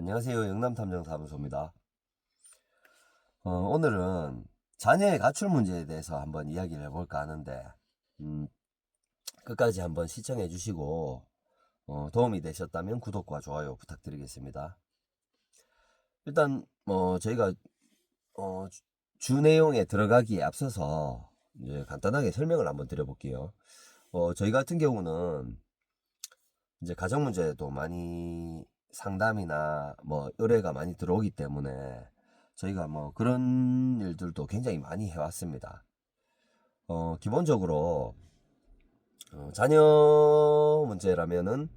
안녕하세요. 영남탐정사무소입니다. 오늘은 자녀의 가출 문제에 대해서 한번 이야기를 해볼까 하는데 끝까지 한번 시청해 주시고 도움이 되셨다면 구독과 좋아요 부탁드리겠습니다. 일단 저희가 주 내용에 들어가기에 앞서서 이제 간단하게 설명을 한번 드려볼게요. 저희 같은 경우는 이제 가정 문제도 많이 상담이나 의뢰가 많이 들어오기 때문에 저희가 그런 일들도 굉장히 많이 해왔습니다. 기본적으로 자녀 문제라면은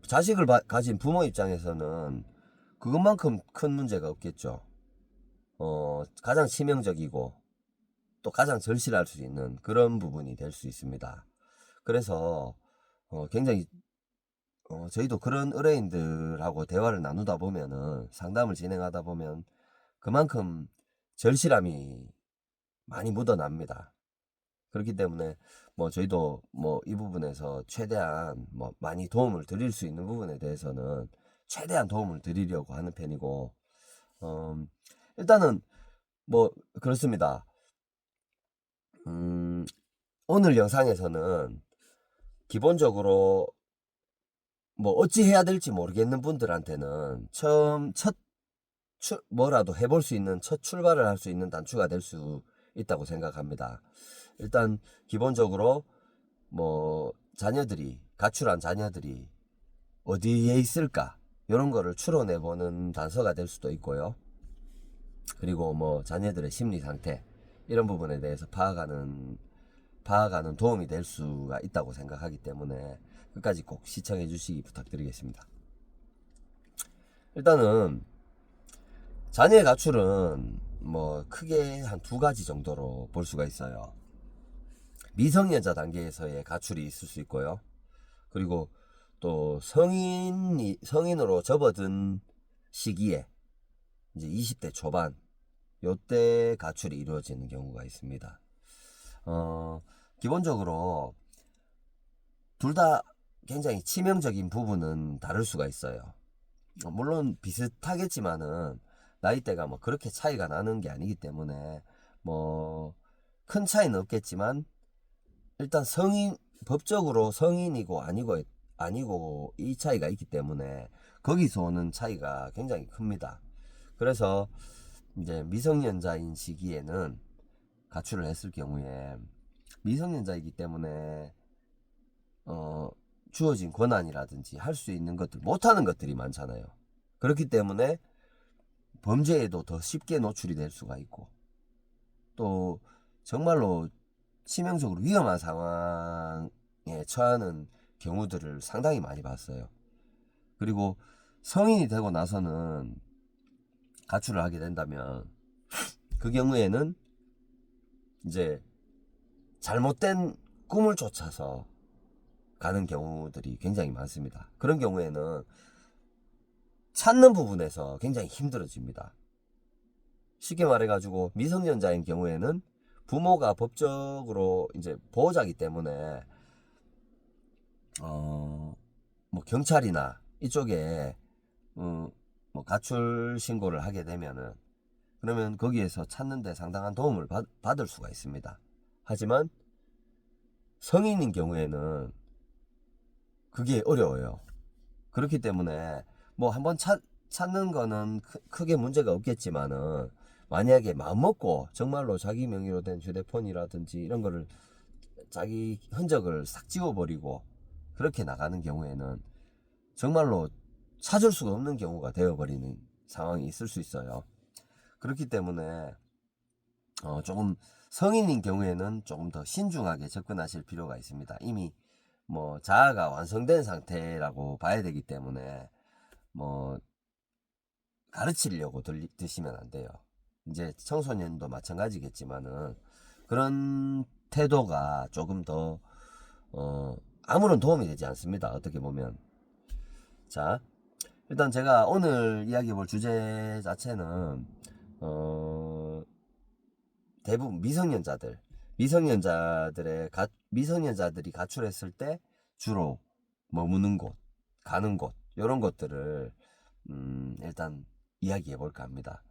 자식을 가진 부모 입장에서는 그것만큼 큰 문제가 없겠죠. 가장 치명적이고 또 가장 절실할 수 있는 그런 부분이 될 수 있습니다. 그래서 굉장히 저희도 그런 의뢰인들하고 대화를 나누다 보면은 상담을 진행하다 보면 그만큼 절실함이 많이 묻어납니다. 그렇기 때문에 저희도 이 부분에서 최대한 많이 도움을 드릴 수 있는 부분에 대해서는 최대한 도움을 드리려고 하는 편이고, 일단은 그렇습니다. 오늘 영상에서는 기본적으로 어찌 해야 될지 모르겠는 분들한테는 뭐라도 해볼 수 있는 첫 출발을 할 수 있는 단추가 될 수 있다고 생각합니다. 일단 기본적으로 가출한 자녀들이 어디에 있을까 이런 거를 추론해 보는 단서가 될 수도 있고요. 그리고 자녀들의 심리 상태 이런 부분에 대해서 파악하는 도움이 될 수가 있다고 생각하기 때문에 끝까지 꼭 시청해 주시기 부탁드리겠습니다. 일단은 자녀의 가출은 크게 한 두 가지 정도로 볼 수가 있어요. 미성년자 단계에서의 가출이 있을 수 있고요. 그리고 또 성인으로 접어든 시기에 이제 20대 초반 요때 가출이 이루어지는 경우가 있습니다. 기본적으로 둘 다 굉장히 치명적인 부분은 다를 수가 있어요. 물론 비슷하겠지만은 나이대가 그렇게 차이가 나는 게 아니기 때문에 큰 차이는 없겠지만 일단 법적으로 성인이고 아니고 이 차이가 있기 때문에 거기서 오는 차이가 굉장히 큽니다. 그래서 이제 미성년자인 시기에는 가출을 했을 경우에 미성년자이기 때문에 주어진 권한이라든지 할 수 있는 것들 못하는 것들이 많잖아요. 그렇기 때문에 범죄에도 더 쉽게 노출이 될 수가 있고 또 정말로 치명적으로 위험한 상황에 처하는 경우들을 상당히 많이 봤어요. 그리고 성인이 되고 나서는 가출을 하게 된다면 그 경우에는 이제 잘못된 꿈을 쫓아서 가는 경우들이 굉장히 많습니다. 그런 경우에는 찾는 부분에서 굉장히 힘들어집니다. 쉽게 말해가지고 미성년자인 경우에는 부모가 법적으로 이제 보호자이기 때문에 경찰이나 이쪽에 가출 신고를 하게 되면은 그러면 거기에서 찾는데 상당한 도움을 받을 수가 있습니다. 하지만 성인인 경우에는 그게 어려워요. 그렇기 때문에 한번 찾는 거는 크게 문제가 없겠지만은 만약에 마음먹고 정말로 자기 명의로 된 휴대폰이라든지 이런 거를 자기 흔적을 싹 지워버리고 그렇게 나가는 경우에는 정말로 찾을 수가 없는 경우가 되어버리는 상황이 있을 수 있어요. 그렇기 때문에 조금 성인인 경우에는 조금 더 신중하게 접근하실 필요가 있습니다. 이미 자아가 완성된 상태라고 봐야 되기 때문에 가르치려고 드시면 안 돼요. 이제 청소년도 마찬가지겠지만은 그런 태도가 조금 더 아무런 도움이 되지 않습니다. 어떻게 보면. 자, 일단 제가 오늘 이야기해 볼 주제 자체는 대부분 미성년자들이 가출했을 때 주로 머무는 곳, 가는 곳 이런 것들을 일단 이야기해 볼까 합니다.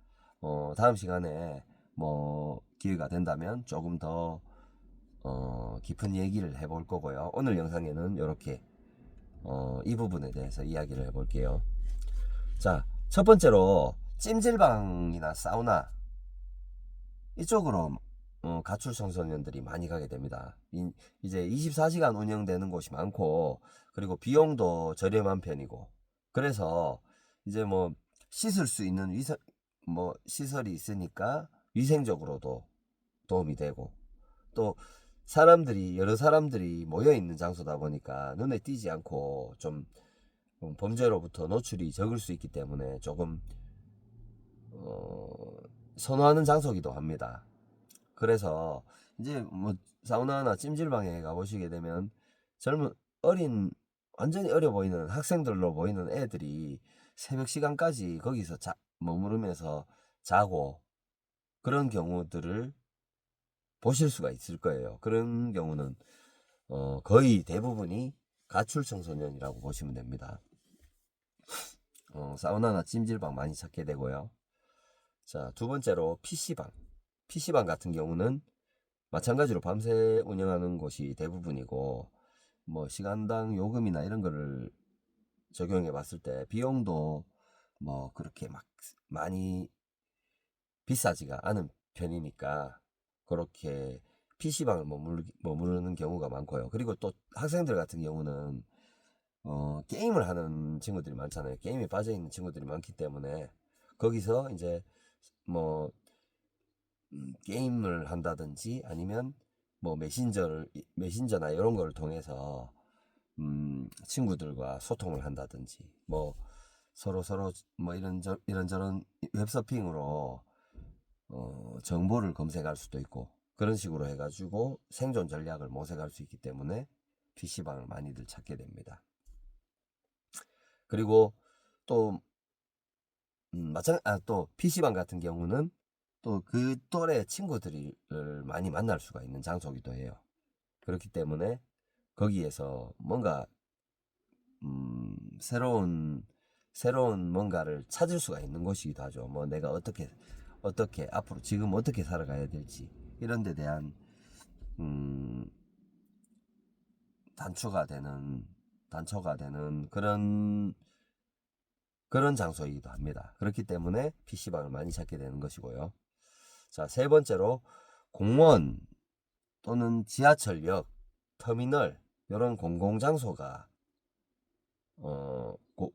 다음 시간에 뭐 기회가 된다면 조금 더 깊은 얘기를 해볼 거고요. 오늘 영상에는 이렇게 이 부분에 대해서 이야기를 해볼게요. 자, 첫 번째로 찜질방이나 사우나 이쪽으로 가출 청소년들이 많이 가게 됩니다. 이제 24시간 운영되는 곳이 많고, 그리고 비용도 저렴한 편이고, 그래서 이제 뭐 씻을 수 있는 뭐 시설이 있으니까 위생적으로도 도움이 되고, 또 여러 사람들이 모여 있는 장소다 보니까 눈에 띄지 않고 좀 범죄로부터 노출이 적을 수 있기 때문에 조금 선호하는 장소기도 합니다. 그래서 이제 뭐 사우나나 찜질방에 가보시게 되면 젊은 어린 완전히 어려 보이는 학생들로 보이는 애들이 새벽 시간까지 거기서 머무르면서 자고 그런 경우들을 보실 수가 있을 거예요. 그런 경우는 거의 대부분이 가출 청소년이라고 보시면 됩니다. 사우나나 찜질방 많이 찾게 되고요. 자, 두 번째로 PC방. PC방 같은 경우는 마찬가지로 밤새 운영하는 곳이 대부분이고, 뭐 시간당 요금이나 이런 거를 적용해 봤을 때 비용도 뭐 그렇게 막 많이 비싸지가 않은 편이니까 그렇게 PC방을 머무르는 경우가 많고요. 그리고 또 학생들 같은 경우는 게임을 하는 친구들이 많잖아요. 게임에 빠져 있는 친구들이 많기 때문에 거기서 이제 뭐 게임을 한다든지 아니면 뭐 메신저나 이런 걸 통해서 친구들과 소통을 한다든지 뭐 서로 뭐 이런저런 웹서핑으로 정보를 검색할 수도 있고 그런 식으로 해가지고 생존 전략을 모색할 수 있기 때문에 PC방을 많이들 찾게 됩니다. 그리고 또 또 PC방 같은 경우는 또 그 또래 친구들을 많이 만날 수가 있는 장소기도 해요. 그렇기 때문에 거기에서 뭔가 새로운 뭔가를 찾을 수가 있는 곳이기도 하죠. 뭐 내가 어떻게 앞으로 지금 어떻게 살아가야 될지 이런 데 대한 단초가 되는 그런 장소이기도 합니다. 그렇기 때문에 PC방을 많이 찾게 되는 것이고요. 자, 세 번째로 공원 또는 지하철역, 터미널 이런 공공장소가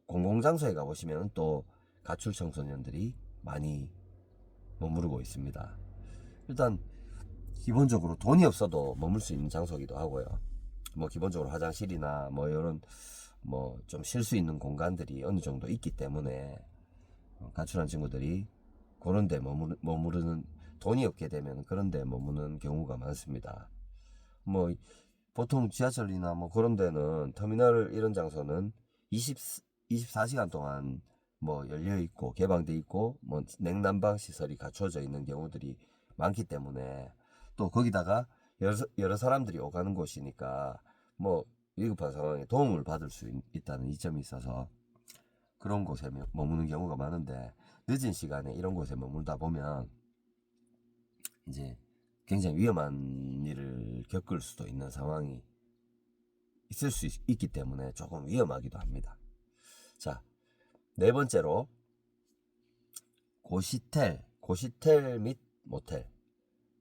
공공장소에 가보시면 또 가출 청소년들이 많이 머무르고 있습니다. 일단 기본적으로 돈이 없어도 머물 수 있는 장소이기도 하고요. 뭐 기본적으로 화장실이나 뭐 이런 뭐 좀 쉴 수 있는 공간들이 어느 정도 있기 때문에 가출한 친구들이 그런 데 머무르는 돈이 없게 되면 그런 데 머무는 경우가 많습니다. 뭐 보통 지하철이나 뭐 그런 데는 터미널 이런 장소는 24시간 동안 뭐 열려 있고 개방돼 있고 뭐 냉난방 시설이 갖춰져 있는 경우들이 많기 때문에 또 거기다가 여러 사람들이 오가는 곳이니까 뭐 위급한 상황에 도움을 받을 수 있다는 이점이 있어서 그런 곳에 머무는 경우가 많은데 늦은 시간에 이런 곳에 머물다 보면 이제 굉장히 위험한 일을 겪을 수도 있는 상황이 있을 수 있기 때문에 조금 위험하기도 합니다. 자, 네 번째로 고시텔 및 모텔.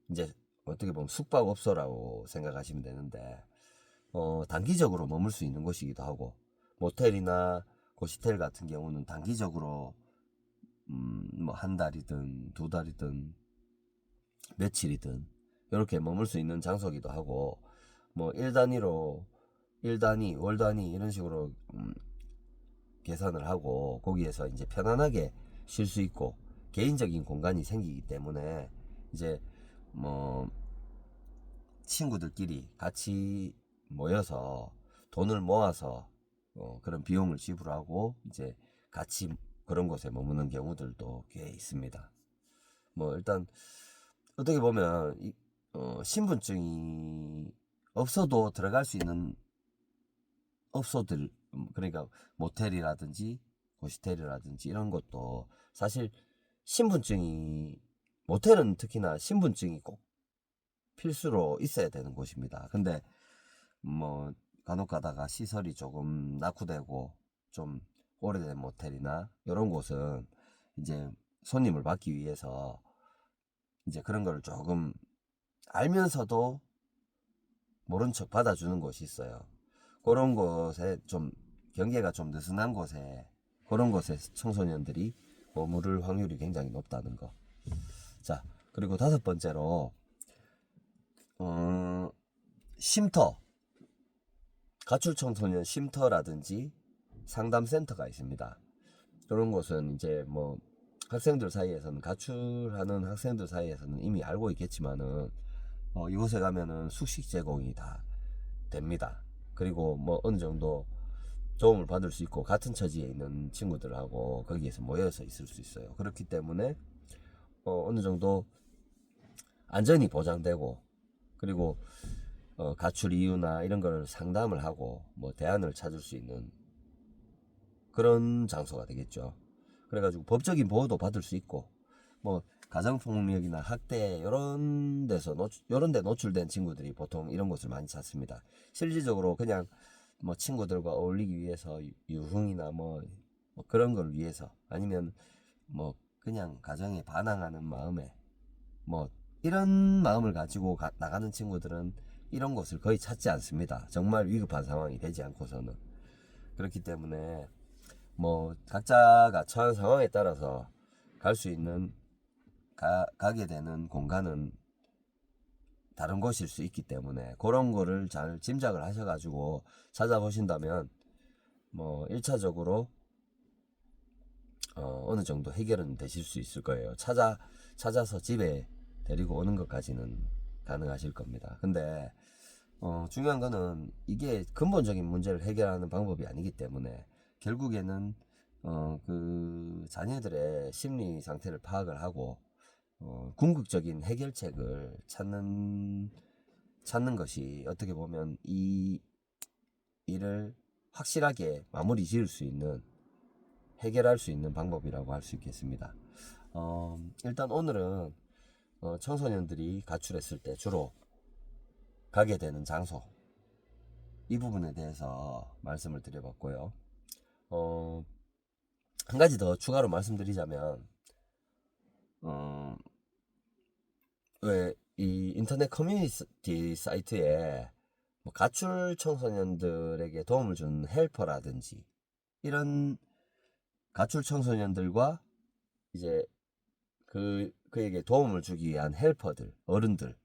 이제 어떻게 보면 숙박업소라고 생각하시면 되는데 단기적으로 머물 수 있는 곳이기도 하고 모텔이나 고시텔 같은 경우는 단기적으로 뭐 한 달이든 두 달이든 며칠이든 이렇게 머물 수 있는 장소기도 하고 뭐 일 단위, 월 단위 이런 식으로 계산을 하고 거기에서 이제 편안하게 쉴 수 있고 개인적인 공간이 생기기 때문에 이제 뭐 친구들끼리 같이 모여서 돈을 모아서 그런 비용을 지불하고 이제 같이 그런 곳에 머무는 경우들도 꽤 있습니다. 뭐 일단 어떻게 보면 신분증이 없어도 들어갈 수 있는 업소들 그러니까 모텔이라든지 고시텔이라든지 이런 것도 사실 신분증이, 모텔은 특히나 신분증이 꼭 필수로 있어야 되는 곳입니다. 근데 뭐 간혹 가다가 시설이 조금 낙후되고 좀 오래된 모텔이나 이런 곳은 이제 손님을 받기 위해서 이제 그런 거를 조금 알면서도 모른 척 받아주는 곳이 있어요. 그런 곳에 좀 경계가 좀 느슨한 곳에, 그런 곳에 청소년들이 머무를 확률이 굉장히 높다는 거. 자, 그리고 다섯 번째로 쉼터, 가출 청소년 쉼터라든지 상담센터가 있습니다. 그런 곳은 이제 뭐 학생들 사이에서는, 가출하는 학생들 사이에서는 이미 알고 있겠지만은 이곳에 가면은 숙식 제공이 다 됩니다. 그리고 뭐 어느 정도 도움을 받을 수 있고 같은 처지에 있는 친구들하고 거기에서 모여서 있을 수 있어요. 그렇기 때문에 어느 정도 안전이 보장되고, 그리고 가출 이유나 이런 걸 상담을 하고 뭐 대안을 찾을 수 있는 그런 장소가 되겠죠. 그래가지고 법적인 보호도 받을 수 있고, 뭐 가정폭력이나 학대 이런 데서 이런 데 노출된 친구들이 보통 이런 곳을 많이 찾습니다. 실질적으로 그냥 뭐 친구들과 어울리기 위해서 유흥이나 뭐 그런 걸 위해서, 아니면 뭐 그냥 가정에 반항하는 마음에 뭐 이런 마음을 가지고 나가는 친구들은 이런 곳을 거의 찾지 않습니다. 정말 위급한 상황이 되지 않고서는. 그렇기 때문에 뭐 각자가 처한 상황에 따라서 갈 수 있는, 가게 되는 공간은 다른 곳일 수 있기 때문에 그런 거를 잘 짐작을 하셔가지고 찾아보신다면 뭐 1차적으로 어느 정도 해결은 되실 수 있을 거예요. 찾아서 집에 데리고 오는 것까지는 가능하실 겁니다. 근데 중요한 거는 이게 근본적인 문제를 해결하는 방법이 아니기 때문에 결국에는 그 자녀들의 심리 상태를 파악을 하고 궁극적인 해결책을 찾는 것이 어떻게 보면 이 일을 확실하게 마무리 지을 수 있는, 해결할 수 있는 방법이라고 할 수 있겠습니다. 일단 오늘은 청소년들이 가출했을 때 주로 가게 되는 장소, 이 부분에 대해서 말씀을 드려봤고요. 한 가지 더 추가로 말씀드리자면, 왜 이 인터넷 커뮤니티 사이트에 뭐 가출 청소년들에게 도움을 주는 헬퍼라든지, 이런 가출 청소년들과 이제 그에게 도움을 주기 위한 헬퍼들, 어른들,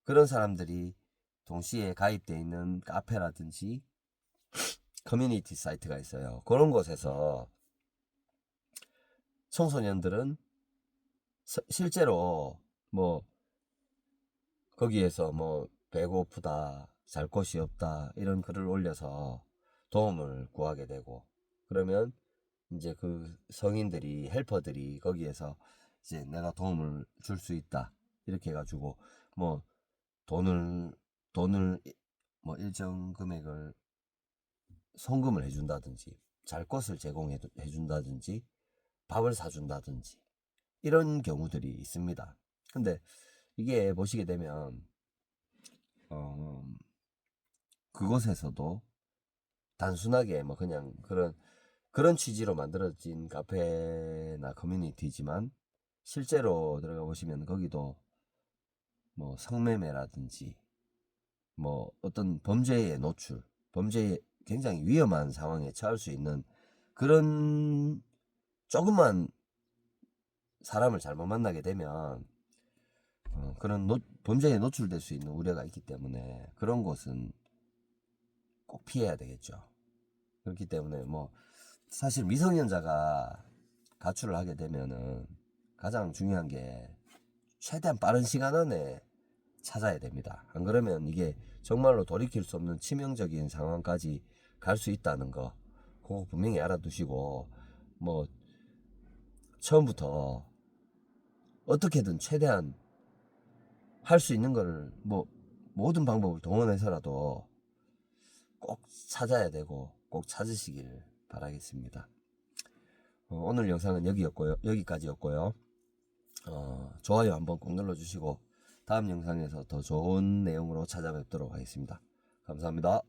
그런 사람들이 동시에 가입되어 있는 카페라든지 커뮤니티 사이트가 있어요. 그런 곳에서 청소년들은 실제로 뭐 거기에서 뭐 배고프다, 잘 곳이 없다, 이런 글을 올려서 도움을 구하게 되고, 그러면 이제 그 성인들이, 헬퍼들이 거기에서 이제 내가 도움을 줄 수 있다 이렇게 해가지고 뭐 돈을 뭐 일정 금액을 송금을 해준다든지, 잘 것을 제공해 준다든지, 밥을 사준다든지, 이런 경우들이 있습니다. 근데 이게 보시게 되면 그곳에서도 단순하게 뭐 그냥 그런 취지로 만들어진 카페나 커뮤니티지만, 실제로 들어가 보시면 거기도 뭐 성매매라든지 뭐 어떤 범죄에 노출, 범죄에 굉장히 위험한 상황에 처할 수 있는 그런, 조금만 사람을 잘못 만나게 되면 그런 범죄에 노출될 수 있는 우려가 있기 때문에 그런 곳은 꼭 피해야 되겠죠. 그렇기 때문에 뭐 사실 미성년자가 가출을 하게 되면은 가장 중요한 게 최대한 빠른 시간 안에 찾아야 됩니다. 안 그러면 이게 정말로 돌이킬 수 없는 치명적인 상황까지 갈 수 있다는 거, 그거 분명히 알아두시고, 뭐 처음부터 어떻게든 최대한 할 수 있는 거를 뭐 모든 방법을 동원해서라도 꼭 찾아야 되고 꼭 찾으시길 바라겠습니다. 오늘 영상은 여기까지였고요. 좋아요 한번 꼭 눌러주시고 다음 영상에서 더 좋은 내용으로 찾아뵙도록 하겠습니다. 감사합니다.